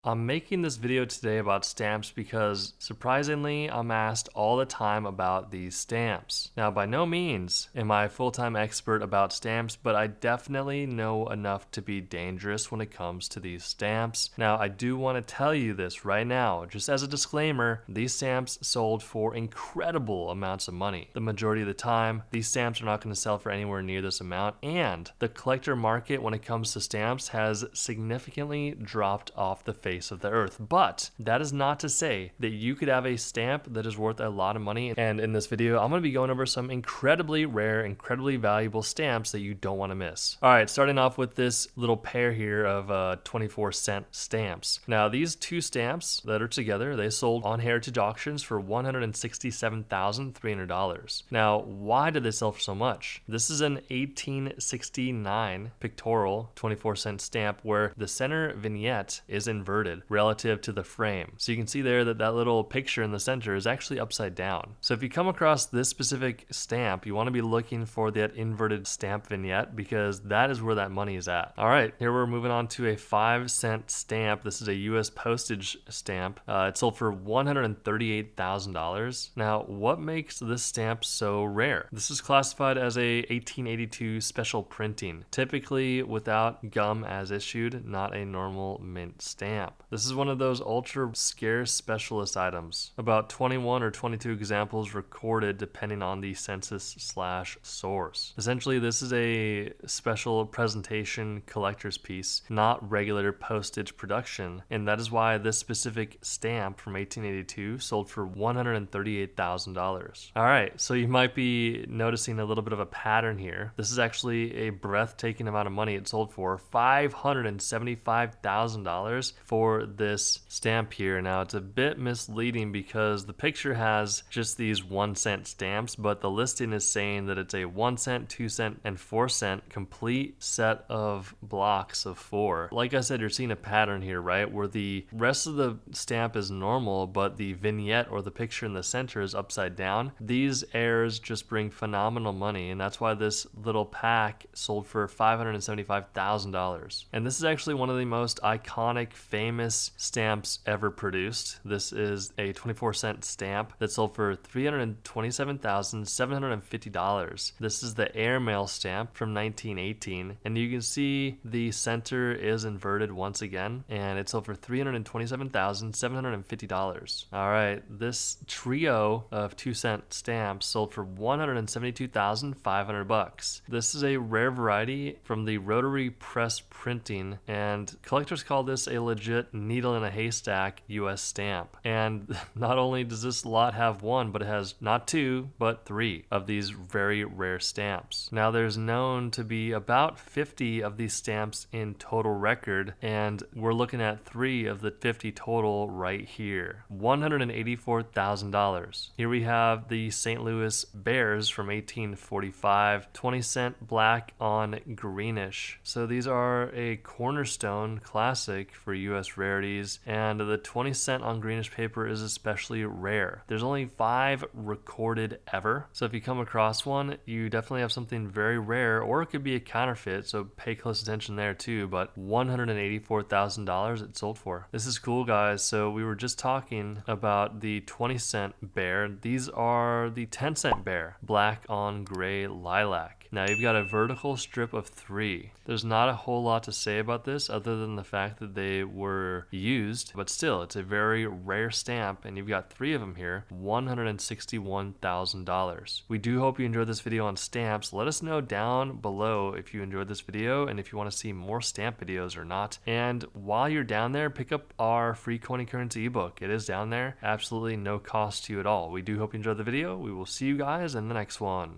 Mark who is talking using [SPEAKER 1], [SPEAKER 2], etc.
[SPEAKER 1] I'm making this video today about stamps because, surprisingly, I'm asked all the time about these stamps. Now, by no means am I a full-time expert about stamps, but I definitely know enough to be dangerous when it comes to these stamps. Now, I do want to tell you this right now, just as a disclaimer, these stamps sold for incredible amounts of money. The majority of the time, these stamps are not going to sell for anywhere near this amount, and the collector market when it comes to stamps has significantly dropped off the face of the earth. But that is not to say that you could have a stamp that is worth a lot of money. And in this video, I'm going to be going over some incredibly rare, incredibly valuable stamps that you don't want to miss. All right, starting off with this little pair here of 24-cent stamps. Now, these two stamps that are together, they sold on Heritage auctions for $167,300. Now, why did they sell for so much? This is an 1869 pictorial 24-cent stamp where the center vignette is inverted relative to the frame. So you can see there that that little picture in the center is actually upside down. So if you come across this specific stamp, you want to be looking for that inverted stamp vignette because that is where that money is at. All right, here we're moving on to a 5-cent stamp. This is a US postage stamp. It sold for $138,000. Now, what makes this stamp so rare? This is classified as a 1882 special printing, typically without gum as issued, not a normal mint stamp. This is one of those ultra scarce specialist items. About 21 or 22 examples recorded depending on the census/source. Essentially, this is a special presentation collector's piece, not regular postage production, and that is why this specific stamp from 1882 sold for $138,000. All right, so you might be noticing a little bit of a pattern here. This is actually a breathtaking amount of money. It sold for $575,000 for this stamp here. Now, it's a bit misleading because the picture has just these 1-cent stamps, but the listing is saying that it's a 1 cent, 2 cent, and 4 cent complete set of blocks of 4. Like I said, you're seeing a pattern here, right? Where the rest of the stamp is normal, but the vignette or the picture in the center is upside down. These errors just bring phenomenal money, and that's why this little pack sold for $575,000. And this is actually one of the most iconic, famous stamps ever produced. This is a 24-cent stamp that sold for $327,750. This is the airmail stamp from 1918, and you can see the center is inverted once again, and it sold for $327,750. All right, this trio of 2-cent stamps sold for $172,500. This is a rare variety from the Rotary press printing, and collectors call this a legit needle in a haystack US stamp. And not only does this lot have one, but it has not 2, but 3 of these very rare stamps. Now, there's known to be about 50 of these stamps in total record, and we're looking at 3 of the 50 total right here. $184,000. Here we have the St. Louis Bears from 1845, 20-cent black on greenish. So these are a cornerstone classic for US rarities, and the 20-cent on greenish paper is especially rare. There's only 5 recorded ever, so if you come across one, you definitely have something very rare, or it could be a counterfeit, so pay close attention there too. But $184,000 it sold for. This is cool, guys. So we were just talking about the 20-cent bear. These are the 10-cent bear, black on gray lilac. Now, you've got a vertical strip of 3. There's not a whole lot to say about this other than the fact that they were used, but still, it's a very rare stamp, and you've got 3 of them here, $161,000. We do hope you enjoyed this video on stamps. Let us know down below if you enjoyed this video and if you want to see more stamp videos or not. And while you're down there, pick up our free coin and currency ebook. It is down there, absolutely no cost to you at all. We do hope you enjoyed the video. We will see you guys in the next one.